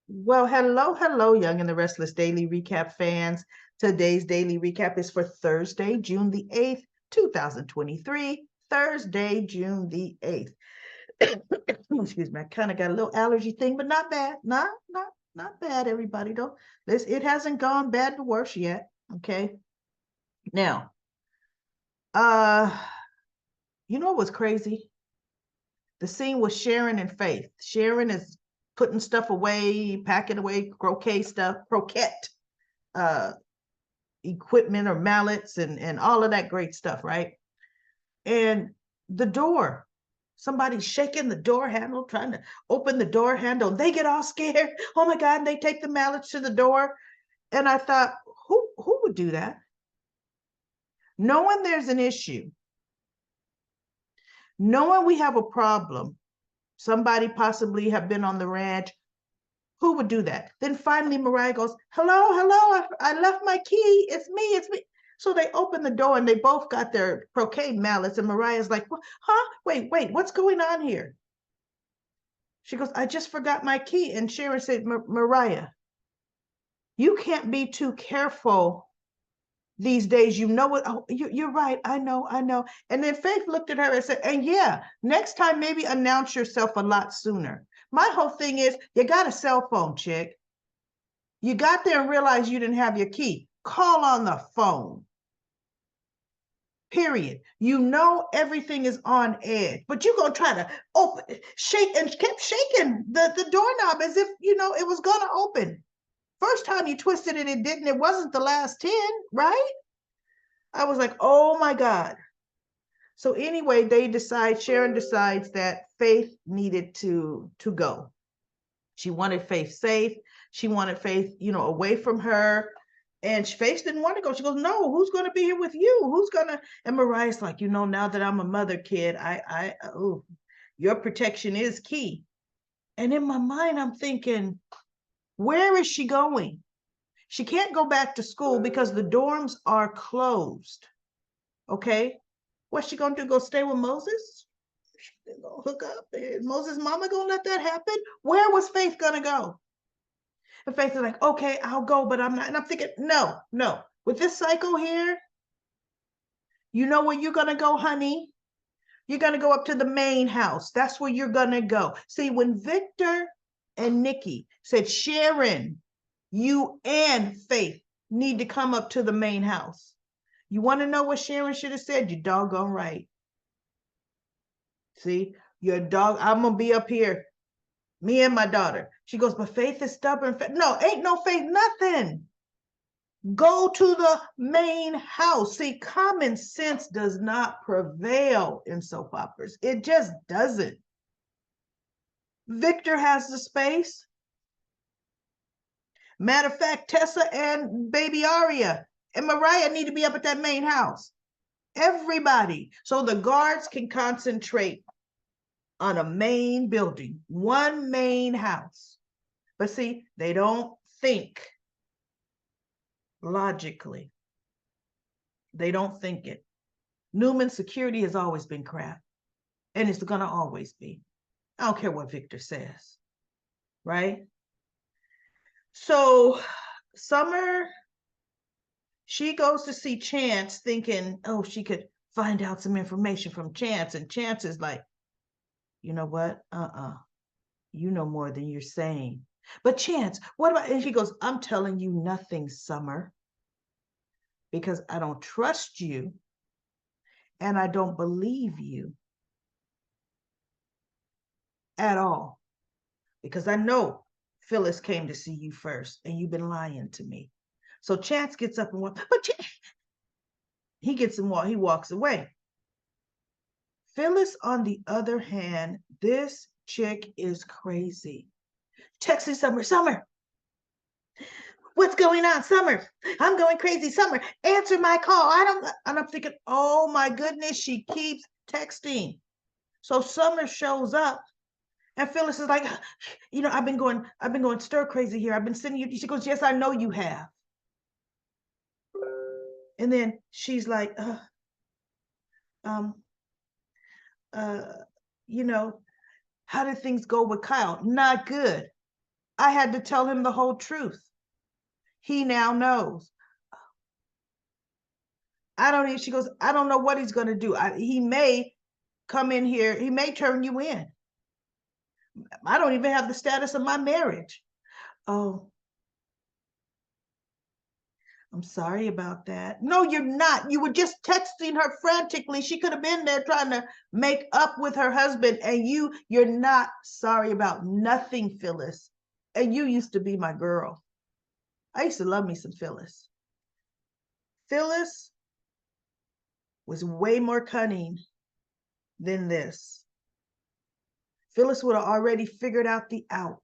Well, hello, Young and the Restless Daily Recap fans. Today's daily recap is for Thursday, June the 8th, 2023. Thursday, June the 8th. Excuse me, I kind of got a little allergy thing, but not bad. Not bad, everybody. Don't it hasn't gone bad to worse yet. Okay. Now, uh, you know what was crazy? The scene with Sharon and Faith. Sharon is putting stuff away, packing away croquet uh, equipment or mallets and all of that great stuff, right? And the door, somebody's shaking the door handle, trying to open the door handle. They get all scared. Oh my God, and they take the mallets to the door. And I thought, who would do that? Knowing there's an issue, knowing we have a problem, somebody possibly have been on the ranch. Who would do that? Then finally Mariah goes, hello, I left my key. It's me. So they open the door and they both got their croquet mallets. And Mariah's like, huh? Wait, what's going on here? She goes, I just forgot my key. And Sharon said, Mariah, you can't be too careful these days. You know what? Oh, you're right. I know. And then Faith looked at her and said, and yeah, next time maybe announce yourself a lot sooner. My whole thing is, you got a cell phone, chick. You got there and realized you didn't have your key. Call on the phone. Period. You know everything is on edge, but you're gonna try to shake, and kept shaking the doorknob as if you know it was gonna open. First time you twisted it, it didn't. It wasn't the last 10, right? I was like, oh my God. So anyway, Sharon decides that Faith needed to go. She wanted Faith safe. She wanted Faith, away from her. And Faith didn't want to go. She goes, no, who's going to be here with you? Who's going to? And Mariah's like, now that I'm a mother, kid, your protection is key. And in my mind, I'm thinking, where is she going? She can't go back to school because the dorms are closed. Okay. What's she going to do? Go stay with Moses? She's going to hook up. Moses' mama going to let that happen? Where was Faith going to go? And Faith is like, okay, I'll go, but I'm not. And I'm thinking, no. With this cycle here, you know where you're going to go, honey? You're going to go up to the main house. That's where you're going to go. See, when Victor and Nikki said, Sharon, you and Faith need to come up to the main house. You want to know what Sharon should have said? You doggone right. See, your dog, I'm going to be up here. Me and my daughter. She goes, but Faith is stubborn. No, ain't no Faith, nothing. Go to the main house. See, common sense does not prevail in soap operas. It just doesn't. Victor has the space. Matter of fact, Tessa and baby Aria and Mariah need to be up at that main house. Everybody. So the guards can concentrate on a main building, one main house. But see, they don't think logically. They don't think it. Newman security has always been crap, and it's going to always be. I don't care what Victor says, right? So Summer, she goes to see Chance thinking, oh, she could find out some information from Chance. And Chance is like, you know what? You know more than you're saying. But Chance, what about? And she goes, I'm telling you nothing, Summer, because I don't trust you and I don't believe you at all. Because I know Phyllis came to see you first and you've been lying to me. So Chance gets up and walks, but he gets and he walks away. Phyllis, on the other hand, this chick is crazy. Texting Summer, what's going on, Summer? I'm going crazy, Summer. Answer my call. And I'm thinking, oh my goodness, she keeps texting. So Summer shows up, and Phyllis is like, I've been going stir crazy here. I've been sending you. She goes, yes, I know you have. And then she's like, how did things go with Kyle? Not good. I had to tell him the whole truth. He now knows. She goes, I don't know what he's going to do. He may come in here. He may turn you in. I don't even have the status of my marriage. Oh, I'm sorry about that. No, you're not. You were just texting her frantically. She could have been there trying to make up with her husband, and you're not sorry about nothing, Phyllis. And you used to be my girl. I used to love me some Phyllis. Phyllis was way more cunning than this. Phyllis would have already figured out the out.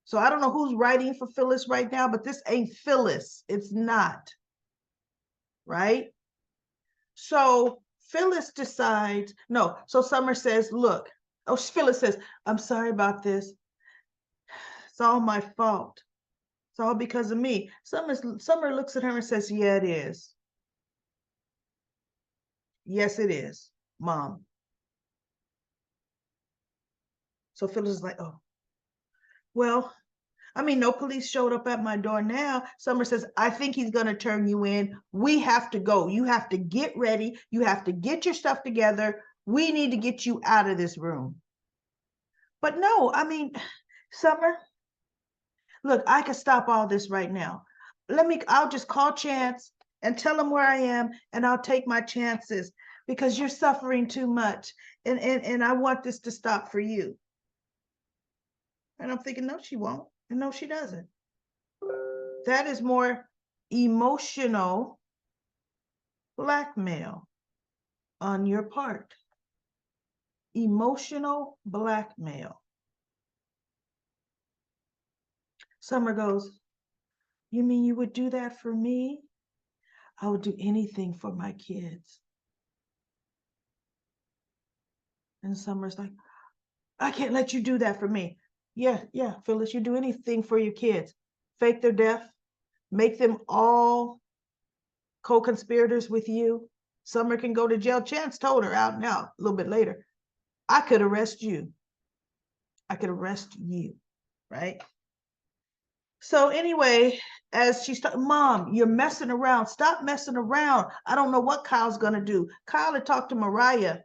So I don't know who's writing for Phyllis right now, but this ain't Phyllis. It's not. Right? So Phyllis decides, no, so Summer says, look, Phyllis says, I'm sorry about this. It's all my fault. It's all because of me. Summer looks at her and says, yeah, it is. Yes, it is, Mom. So Phyllis is like, oh, well, no police showed up at my door now. Summer says, I think he's going to turn you in. We have to go. You have to get ready. You have to get your stuff together. We need to get you out of this room. But no, Summer, look, I can stop all this right now. I'll just call Chance and tell him where I am, and I'll take my chances because you're suffering too much. And I want this to stop for you. And I'm thinking, no, she won't. And no, she doesn't. That is more emotional blackmail on your part. Emotional blackmail. Summer goes, you mean you would do that for me? I would do anything for my kids. And Summer's like, I can't let you do that for me. Yeah, Phyllis, you do anything for your kids. Fake their death, make them all co-conspirators with you. Summer can go to jail. Chance told her out and out a little bit later, I could arrest you. I could arrest you, right? So anyway, as she started, Mom, you're messing around. Stop messing around. I don't know what Kyle's going to do. Kyle had talked to Mariah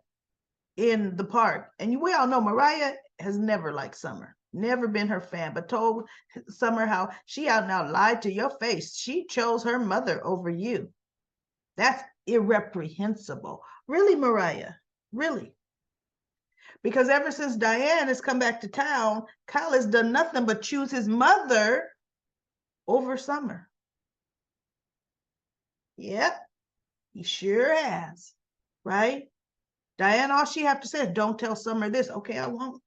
in the park. And we all know Mariah has never liked Summer, never been her fan, but told Summer how she out now lied to your face. She chose her mother over you. That's irreprehensible. Really, Mariah? Really? Because ever since Diane has come back to town, Kyle has done nothing but choose his mother over Summer. Yep, he sure has, right? Diane, all she have to say is, don't tell Summer this. Okay, I won't.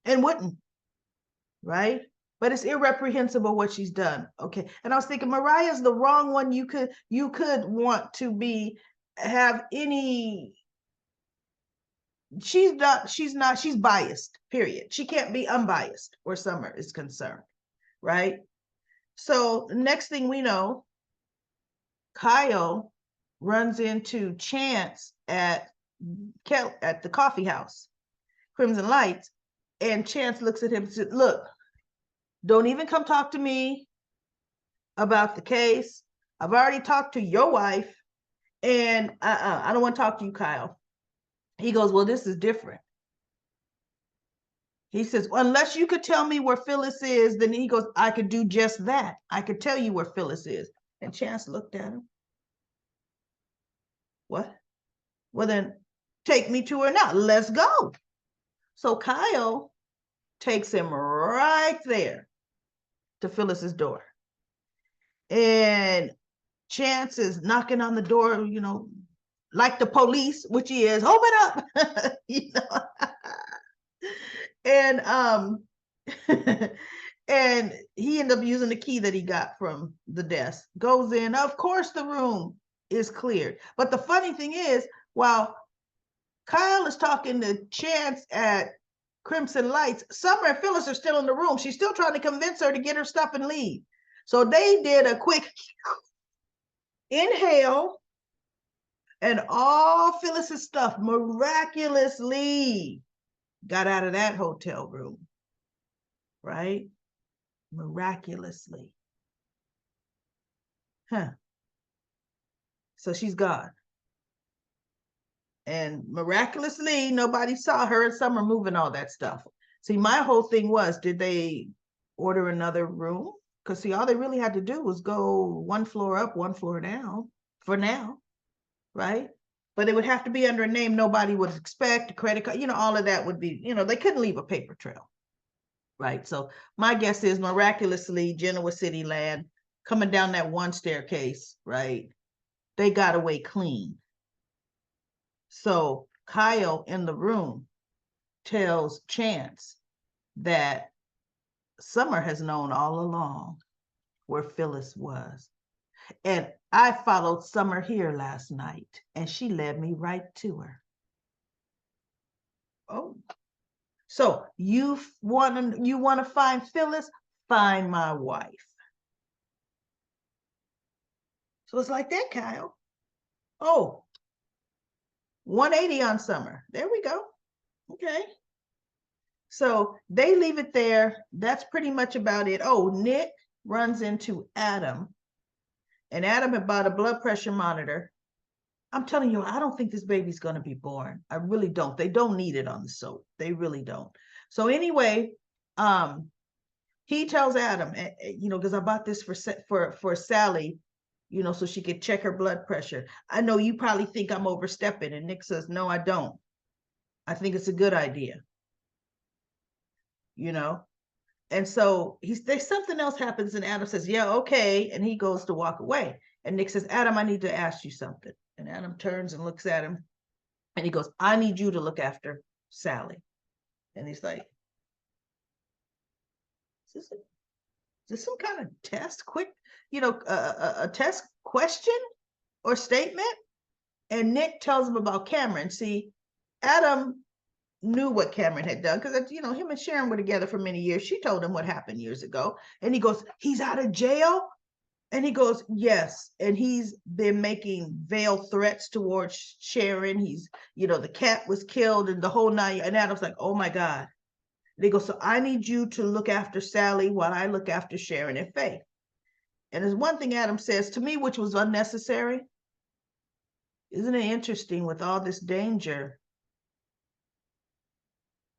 And wouldn't, right? But it's irreprehensible what she's done. Okay. And I was thinking, Mariah's the wrong one you could want to have any. She's biased, period. She can't be unbiased where Summer is concerned, right? So next thing we know, Kyle runs into Chance at the coffee house, Crimson Lights, and Chance looks at him and said, look, don't even come talk to me about the case. I've already talked to your wife, and I don't want to talk to you, Kyle. He goes, well, this is different. He says, well, unless you could tell me where Phyllis is, then he goes, I could do just that. I could tell you where Phyllis is. And Chance looked at him. What? Well, then take me to her now. Let's go. So Kyle takes him right there to Phyllis's door. And Chance is knocking on the door, like the police, which he is, open up. And and he ended up using the key that he got from the desk, goes in. Of course, the room is cleared. But the funny thing is, while Kyle is talking to Chance at Crimson Lights, Summer and Phyllis are still in the room. She's still trying to convince her to get her stuff and leave. So they did a quick inhale, and all Phyllis's stuff miraculously got out of that hotel room. right? Miraculously. Huh. So she's gone. And miraculously, nobody saw her and Summer moving all that stuff. See, my whole thing was, did they order another room? Because see, all they really had to do was go one floor up, one floor down for now, right? But it would have to be under a name nobody would expect, a credit card, all of that would be, they couldn't leave a paper trail, right? So my guess is miraculously, Genoa City Land, coming down that one staircase, right? They got away clean. So Kyle in the room tells Chance that Summer has known all along where Phyllis was. And I followed Summer here last night, and she led me right to her. Oh. So you want to find Phyllis? Find my wife. So it's like that, Kyle. Oh, 180 on Summer. There we go. Okay. So they leave it there. That's pretty much about it. Oh, Nick runs into Adam, and Adam had bought a blood pressure monitor. I'm telling you, I don't think this baby's going to be born. I really don't. They don't need it on the soap. They really don't. So anyway, he tells Adam, because I bought this for Sally, so she could check her blood pressure. I know you probably think I'm overstepping, and Nick says, no, I don't. I think it's a good idea. And so there's something else happens, and Adam says, yeah, okay, and he goes to walk away. And Nick says, Adam, I need to ask you something. And Adam turns and looks at him, and he goes, I need you to look after Sally. And he's like, is this some kind of test? Quick, a test question or statement? And Nick tells him about Cameron. See, Adam knew what Cameron had done because, him and Sharon were together for many years. She told him what happened years ago. And he goes, he's out of jail? And he goes, yes. And he's been making veiled threats towards Sharon. He's, the cat was killed and the whole nine. And Adam's like, oh my God. And he goes, so I need you to look after Sally while I look after Sharon and Faith. And there's one thing Adam says to me, which was unnecessary. Isn't it interesting with all this danger,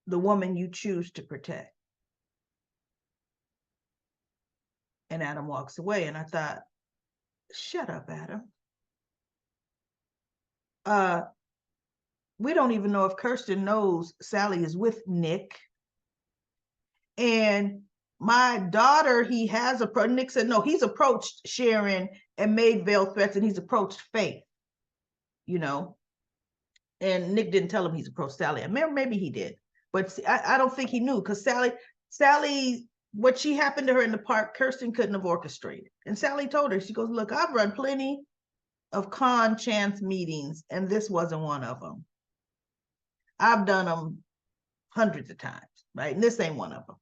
the woman you choose to protect? And Adam walks away. And I thought, shut up, Adam. We don't even know if Kirsten knows Sally is with Nick. And my daughter, Nick said, no, he's approached Sharon and made veiled threats, and he's approached Faith, and Nick didn't tell him he's approached Sally. Maybe he did, but I don't think he knew, because Sally, what she happened to her in the park, Kirsten couldn't have orchestrated. And Sally told her, she goes, look, I've run plenty of Chance meetings, and this wasn't one of them. I've done them hundreds of times, right? And this ain't one of them.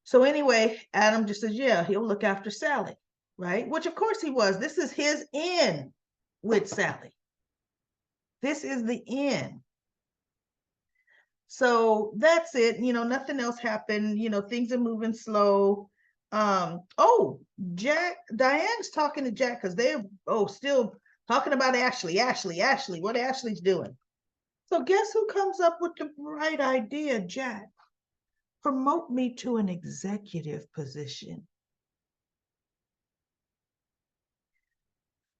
So anyway, Adam just says, yeah, he'll look after Sally, right? Which of course he was. This is his end with Sally. This is the end. So that's it. Nothing else happened. Things are moving slow. Diane's talking to Jack because they're still talking about Ashley. What Ashley's doing. So guess who comes up with the right idea, Jack? Promote me to an executive position.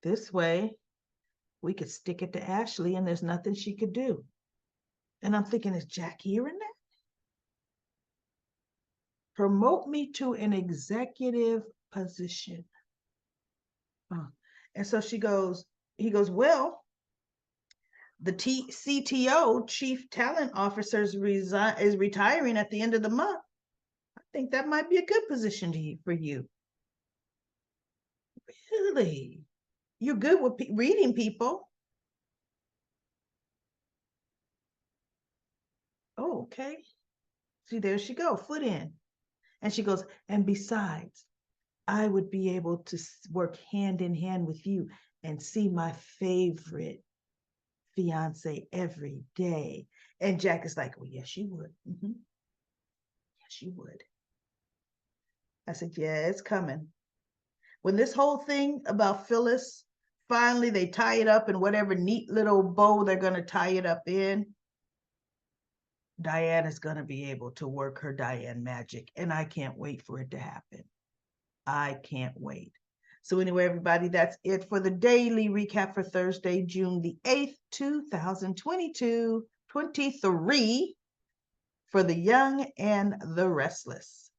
This way, we could stick it to Ashley and there's nothing she could do. And I'm thinking, is Jack hearing that? Promote me to an executive position. And so he goes, well, the CTO, Chief Talent Officer, is retiring at the end of the month. I think that might be a good position for you. Really? You're good with reading people. Oh, okay. See, there she go, foot in. And she goes, and besides, I would be able to work hand in hand with you and see my favorite fiance every day. And Jack is like, well, yes, you would. Mm-hmm. Yes, you would. I said, yeah, it's coming. When this whole thing about Phyllis, finally they tie it up in whatever neat little bow they're going to tie it up in, Diane is going to be able to work her Diane magic. And I can't wait for it to happen. I can't wait. So anyway, everybody, that's it for the daily recap for Thursday, June the 8th, 2022, 23 for the young and the restless.